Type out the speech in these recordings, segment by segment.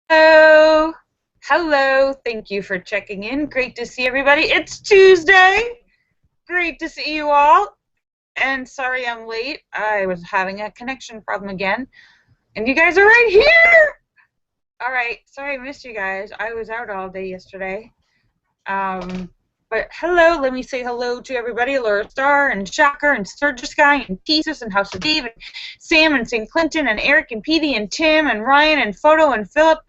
Hello. Hello. Thank you for checking in. Great to see everybody. It's Tuesday. Great to see you all. And sorry I'm late. I was having a connection problem again. And you guys are right here. All right. Sorry I missed you guys. I was out all day yesterday. But hello. Let me say hello to everybody. Laura Star and Shocker and Sturgis Guy and Pieces and House of Dave and Sam and St. Clinton and Eric and Petey and Tim and Ryan and Photo and Philip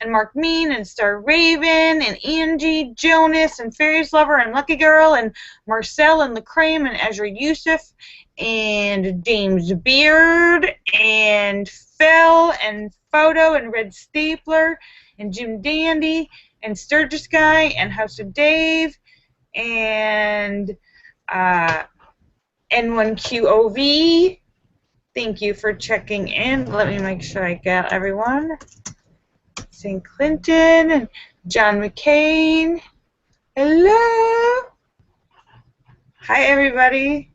and Mark Mean and Star Raven and Angie Jonas and Fairies Lover and Lucky Girl and Marcel and Lacrame and Ezra Yusuf and James Beard and Phil and Photo and Red Stapler and Jim Dandy and Sturgis Guy and House of Dave and N1QOV. Thank you for checking in. Let me make sure I get everyone. St. Clinton and John McCain. Hello. Hi, everybody.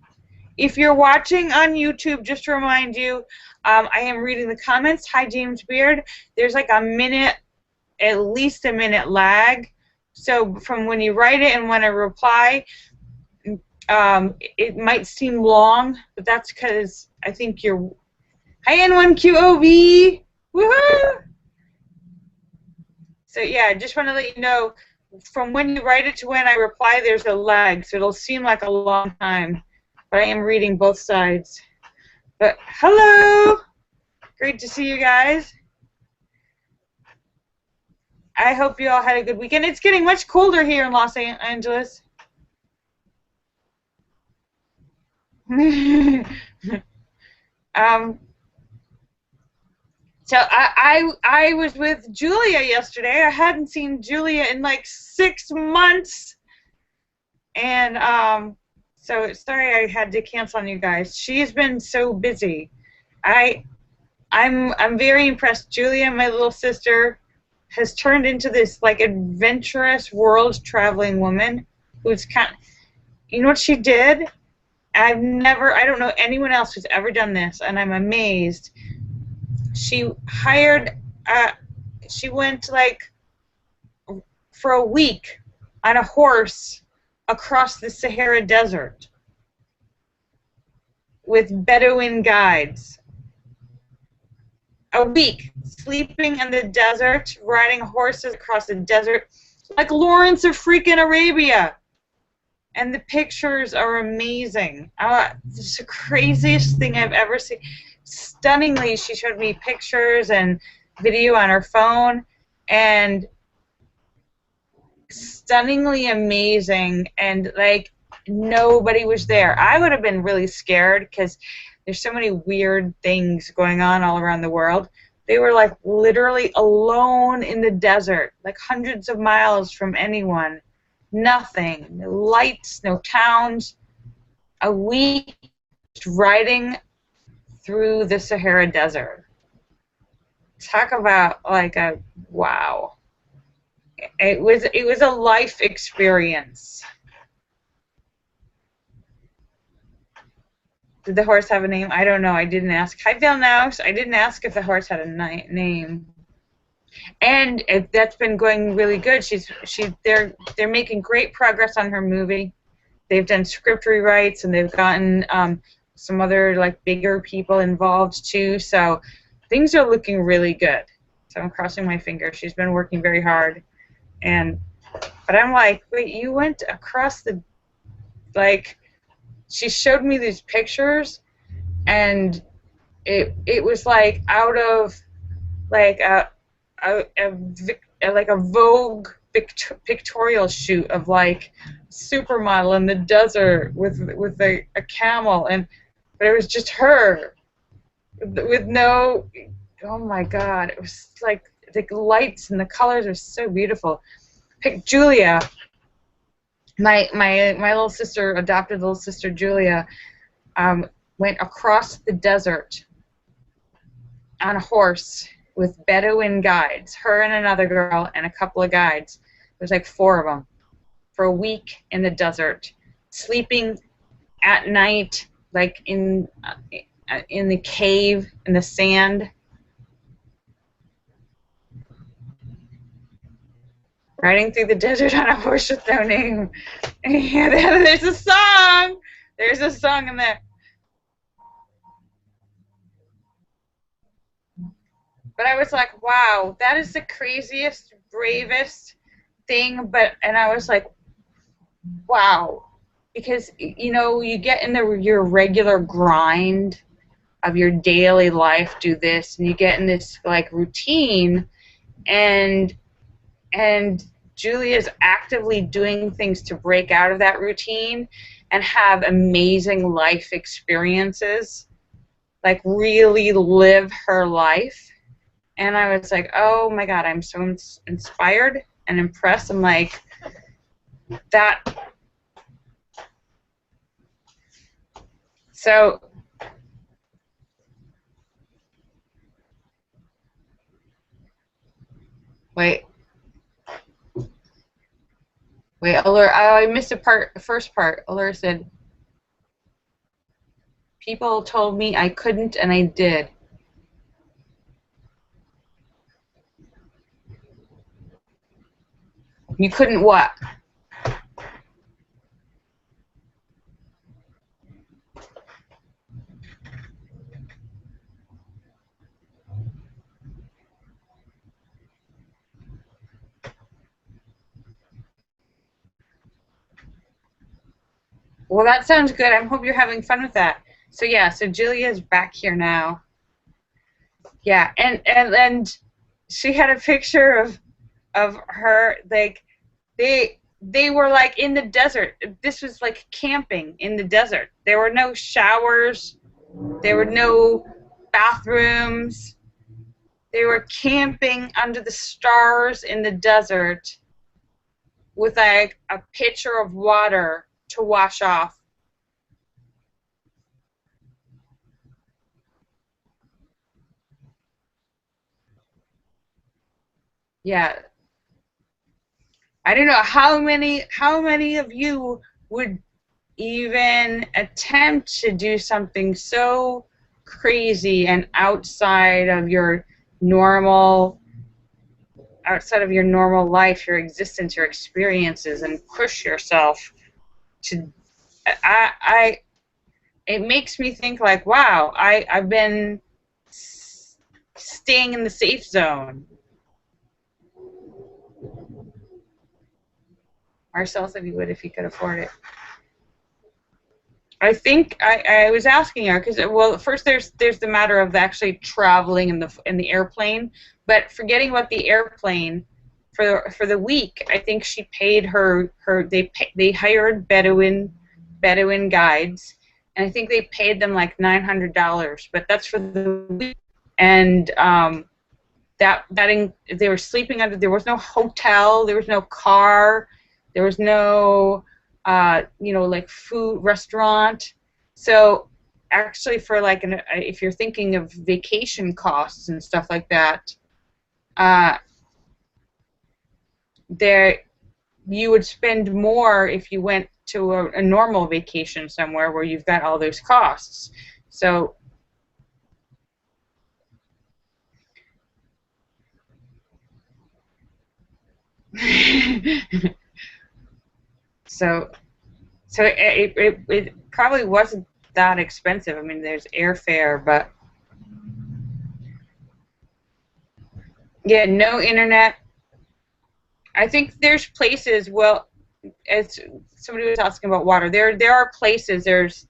If you're watching on YouTube, just to remind you, I am reading the comments. Hi, James Beard. There's like a minute, at least a minute lag. So from when you write it and when I reply, it might seem long, but that's because I think you're... Hi, N1QOV. Woohoo! So yeah, I just want to let you know, from when you write it to when I reply, there's a lag, so it'll seem like a long time. But I am reading both sides. But hello! Great to see you guys. I hope you all had a good weekend. It's getting much colder here in Los Angeles. So I was with Julia yesterday. I hadn't seen Julia in like 6 months, and so sorry I had to cancel on you guys. She's been so busy. I'm very impressed. Julia, my little sister, has turned into this like adventurous world traveling woman who's you know what she did? I don't know anyone else who's ever done this, and I'm amazed. She went like for a week on a horse across the Sahara Desert with Bedouin guides. A week sleeping in the desert, riding horses across the desert, like Lawrence of freaking Arabia. And the pictures are amazing. It's the craziest thing I've ever seen. Stunningly, she showed me pictures and video on her phone, and stunningly amazing, and like nobody was there. I would have been really scared because there's so many weird things going on all around the world. They were like literally alone in the desert, like hundreds of miles from anyone. Nothing, no lights, no towns. A week riding through the Sahara Desert. Talk about like a wow. It was a life experience. Did the horse have a name? I don't know. I didn't ask. Hi, Bill Nouse. I didn't ask if the horse had a name. And that's been going really good. They're making great progress on her movie. They've done script rewrites, and they've gotten some other like bigger people involved too. So things are looking really good. So I'm crossing my fingers. She's been working very hard, but I'm like, wait, you went across the like. She showed me these pictures, and it was like out of like a Vogue pictorial shoot of like supermodel in the desert with a camel, but it was just her with no. Oh my God! It was like the lights and the colors were so beautiful. Julia, my little sister, adopted little sister Julia, went across the desert on a horse with Bedouin guides, her and another girl and a couple of guides. There's like 4 of them for a week in the desert, sleeping at night, like in the cave in the sand. Riding through the desert on a horse with no name. Yeah, there's a song. There's a song in there. But I was like, wow, that is the craziest, bravest thing. And I was like, wow, because you get in your regular grind of your daily life, do this, and you get in this like routine, and Julia's actively doing things to break out of that routine and have amazing life experiences, like really live her life. And I was like, oh my God, I'm so inspired and impressed. I'm like, that. So, wait, Allure, oh, I missed the first part. Allure said, people told me I couldn't, and I did. You couldn't what? Well, that sounds good. I hope you're having fun with that. So yeah, so Julia's back here now. Yeah, and she had a picture of her, like they were like in the desert. This was like camping in the desert. There were no showers, there were no bathrooms. They were camping under the stars in the desert with like a pitcher of water to wash off. Yeah, I don't know how many of you would even attempt to do something so crazy and normal outside of your normal life, your existence, your experiences, and push yourself to. I it makes me think like, wow, I've been staying in the safe zone. Marcel said he would if he could afford it. I think I was asking her because, well, first there's the matter of actually traveling in the airplane, but forgetting about the airplane, for the week, I think she paid they hired Bedouin guides, and I think they paid them like $900, but that's for the week. And they were sleeping under. There was no hotel. There was no car. There was no like food restaurant. So actually, for like if you're thinking of vacation costs and stuff like that, uh, there you would spend more if you went to a normal vacation somewhere where you've got all those costs. So so it probably wasn't that expensive. I mean, there's airfare, but yeah, no internet. I think there's places. Well, as somebody was asking about water, there are places. There's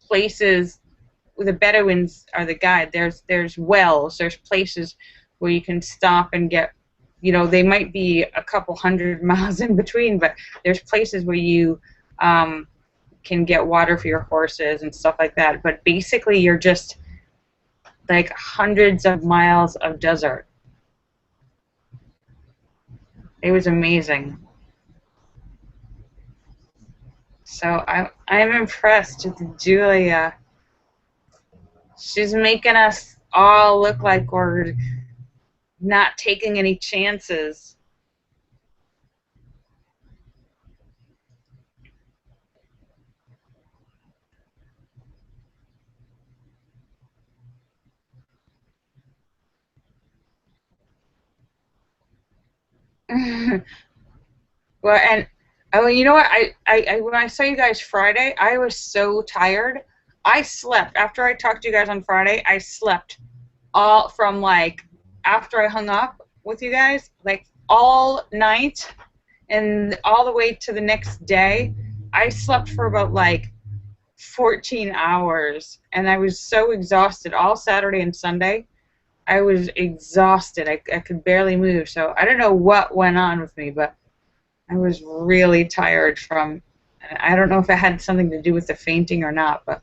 places where the Bedouins are the guide. There's wells. There's places where you can stop and get. They might be a couple hundred miles in between, but there's places where you can get water for your horses and stuff like that. But basically, you're just like hundreds of miles of desert. It was amazing. So I'm impressed with Julia. She's making us all look like we're not taking any chances. Well, and oh, you know what? When I saw you guys Friday, I was so tired. I slept after I talked to you guys on Friday. I slept all from like after I hung up with you guys, like all night and all the way to the next day. I slept for about like 14 hours, and I was so exhausted all Saturday and Sunday. I was exhausted. I could barely move. So I don't know what went on with me, but I was really tired from. I don't know if it had something to do with the fainting or not, but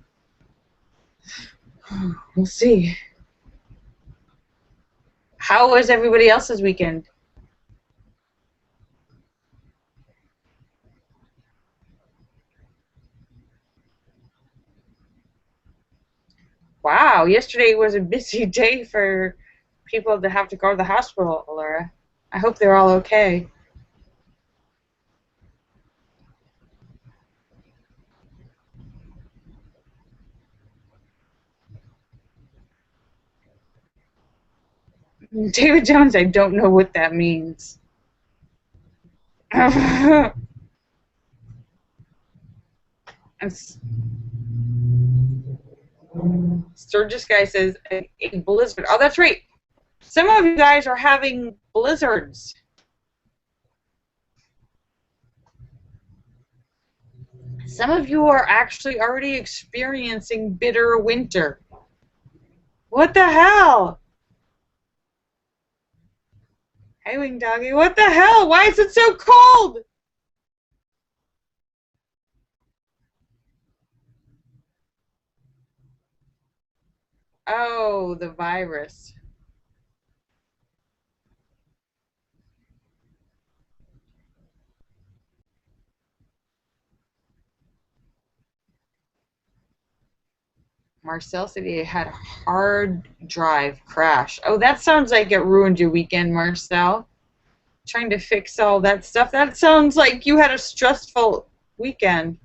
we'll see. How was everybody else's weekend? Wow, yesterday was a busy day for people to have to go to the hospital, Laura. I hope they're all okay. David Jones, I don't know what that means. Sturgis guy says a blizzard. Oh, that's right. Some of you guys are having blizzards. Some of you are actually already experiencing bitter winter. What the hell? Hey, Wing Doggy, what the hell? Why is it so cold? Oh, the virus. Marcel said he had a hard drive crash. Oh, that sounds like it ruined your weekend, Marcel. Trying to fix all that stuff. That sounds like you had a stressful weekend.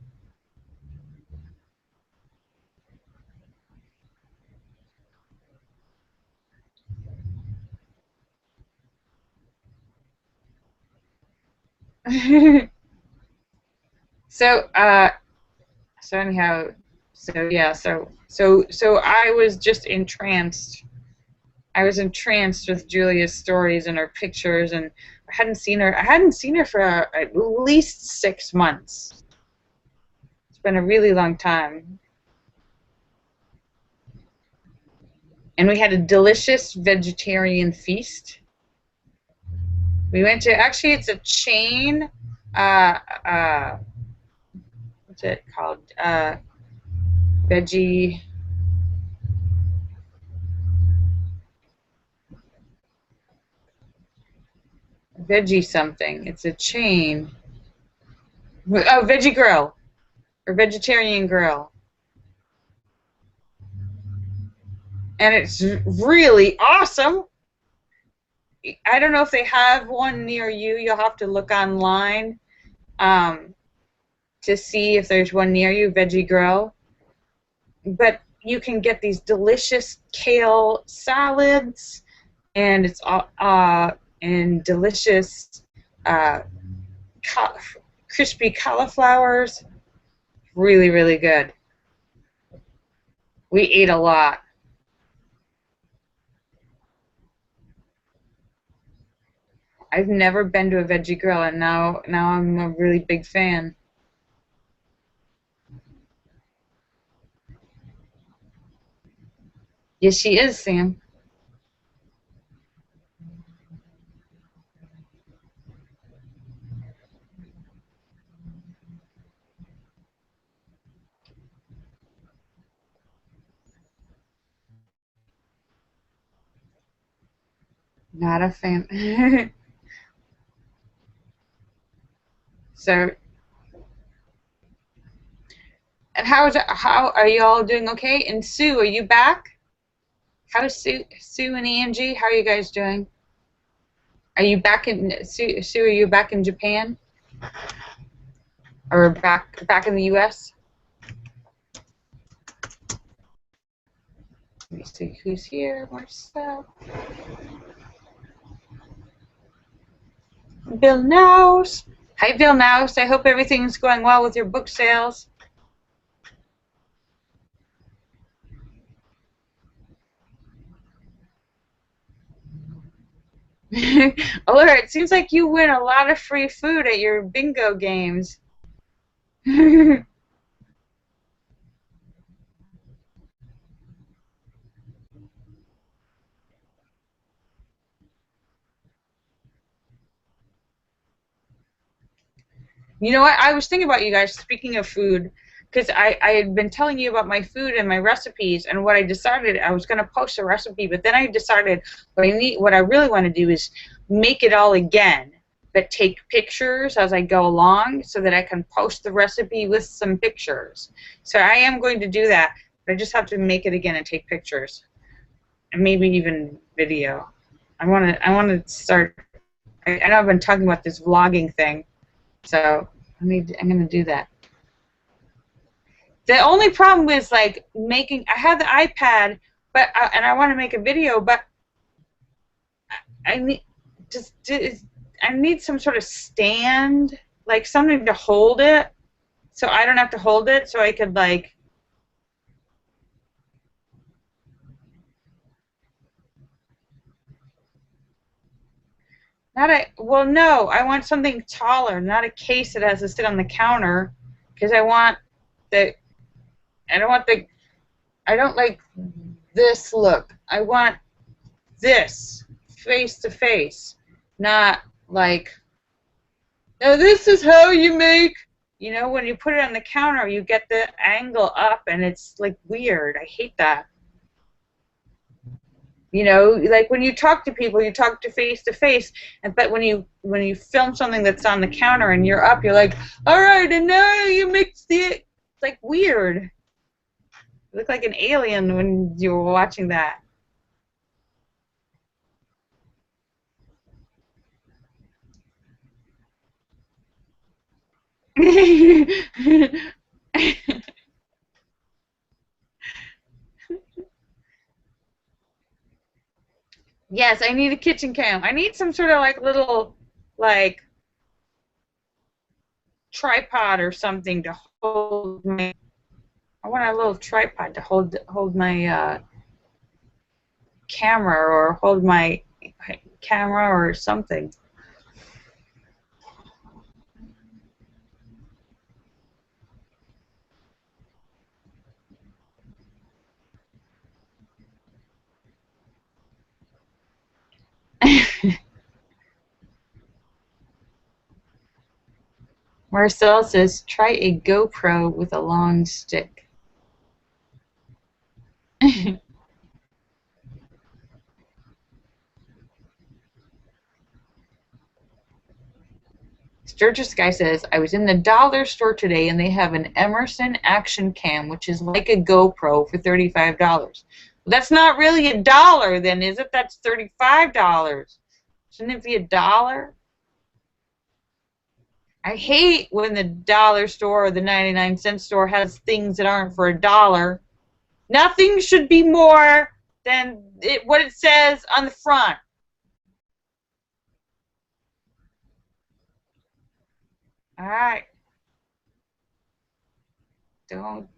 so, so anyhow, so yeah, so I was just entranced. I was entranced with Julia's stories and her pictures, and I hadn't seen her. I hadn't seen her for at least 6 months. It's been a really long time. And we had a delicious vegetarian feast. We went to actually it's a chain. Uh, uh, what's it called? Veggie. Veggie something. It's a chain. Oh, Veggie Grill or Vegetarian Grill, and it's really awesome. I don't know if they have one near you. You'll have to look online um, to see if there's one near you, Veggie Grill. But you can get these delicious kale salads, and it's and delicious uh, crispy cauliflowers. Really, really good. We ate a lot. I've never been to a veggie grill, and now I'm a really big fan. Yes, she is, Sam. Not a fan. So, and how are you all doing? Okay, and Sue, are you back? How's Sue and Angie? How are you guys doing? Are you back in Sue? Are you back in Japan or back in the U.S.? Let me see who's here. Marcel. Bill Nouse. Hi, Bill Nouse. I hope everything's going well with your book sales. Laura, it seems like you win a lot of free food at your bingo games. You know what? I was thinking about you guys, speaking of food, because I had been telling you about my food and my recipes, and what I decided, I was going to post a recipe, but then I decided what I really want to do is make it all again, but take pictures as I go along so that I can post the recipe with some pictures. So I am going to do that, but I just have to make it again and take pictures, and maybe even video. I want to start. I know I've been talking about this vlogging thing. So I'm going to do that. The only problem is like making. I have the iPad, but and I want to make a video, but I need I need some sort of stand, like something to hold it, so I don't have to hold it, so I could like. Well, no, I want something taller, not a case that has to sit on the counter, because I want the. I don't want the. I don't like this look. I want this face to face, not like, now this is how you make, you know, when you put it on the counter, you get the angle up and it's like weird. I hate that. You know, like when you talk to people, you talk to face, and but when you film something that's on the counter and you're up, you're like, all right, and now you mix the. It's like weird. You look like an alien when you're watching that. Yes, I need a kitchen cam. I need some sort of like little like tripod or something to hold my. I want a little tripod to hold my camera, or hold my camera or something. Marcel says, try a GoPro with a long stick. Sturgis Guy says, I was in the dollar store today and they have an Emerson Action Cam, which is like a GoPro, for $35. Well, that's not really a dollar then, is it? That's $35. Shouldn't it be a dollar? I hate when the dollar store or the 99-cent store has things that aren't for a dollar. Nothing should be more than what it says on the front. All right. Don't.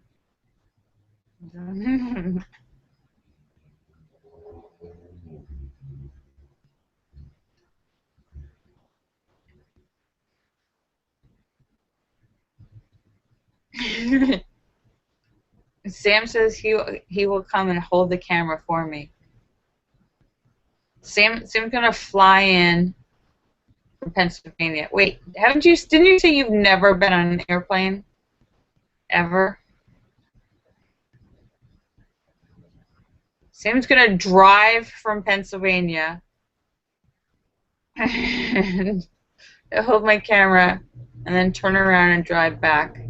Sam says he will come and hold the camera for me. Sam's gonna fly in from Pennsylvania. Wait, didn't you say you've never been on an airplane? Ever? Sam's gonna drive from Pennsylvania and hold my camera and then turn around and drive back.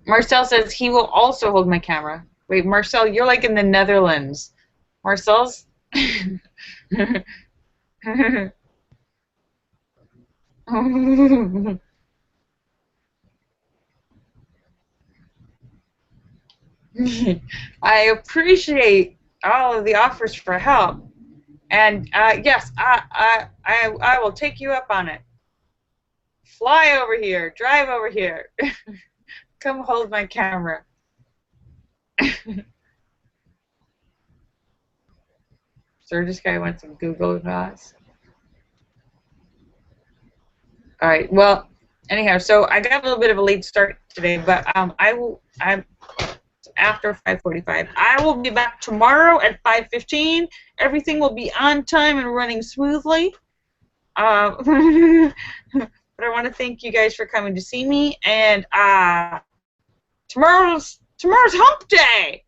Marcel says he will also hold my camera. Wait, Marcel, you're like in the Netherlands. Marcel's? I appreciate all of the offers for help. And yes, I will take you up on it. Fly over here, drive over here. Come hold my camera. So this guy wants some Google Glass. All right. Well, anyhow, so I got a little bit of a late start today, but I'm after 5:45. I will be back tomorrow at 5:15. Everything will be on time and running smoothly. But I want to thank you guys for coming to see me, and tomorrow's hump day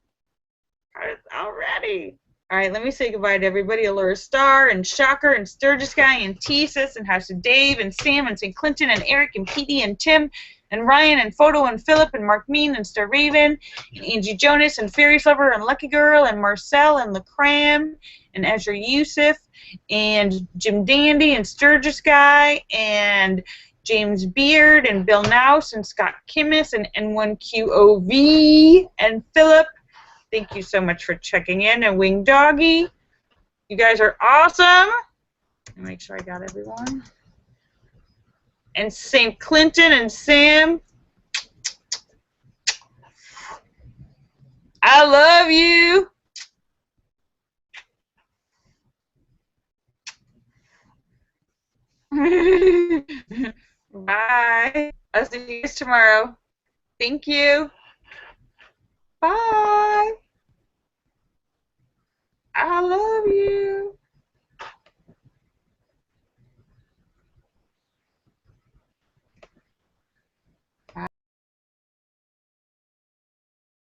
already. All right, let me say goodbye to everybody. Allura Star and Shocker and Sturgis Guy and Tesis and House of Dave and Sam and St. Clinton and Eric and Petey and Tim and Ryan and Photo and Philip and Mark Mean and Star Raven and Angie Jonas and Fairies Lover and Lucky Girl and Marcel and LaCram and Ezra Yusuf and Jim Dandy and Sturgis Guy and James Beard and Bill Nouse and Scott Kimmis and N1QOV and Philip. Thank you so much for checking in. And Wing Doggy, you guys are awesome. Make sure I got everyone. And St. Clinton and Sam, I love you. Bye. I'll see you guys tomorrow. Thank you. Bye. I love you.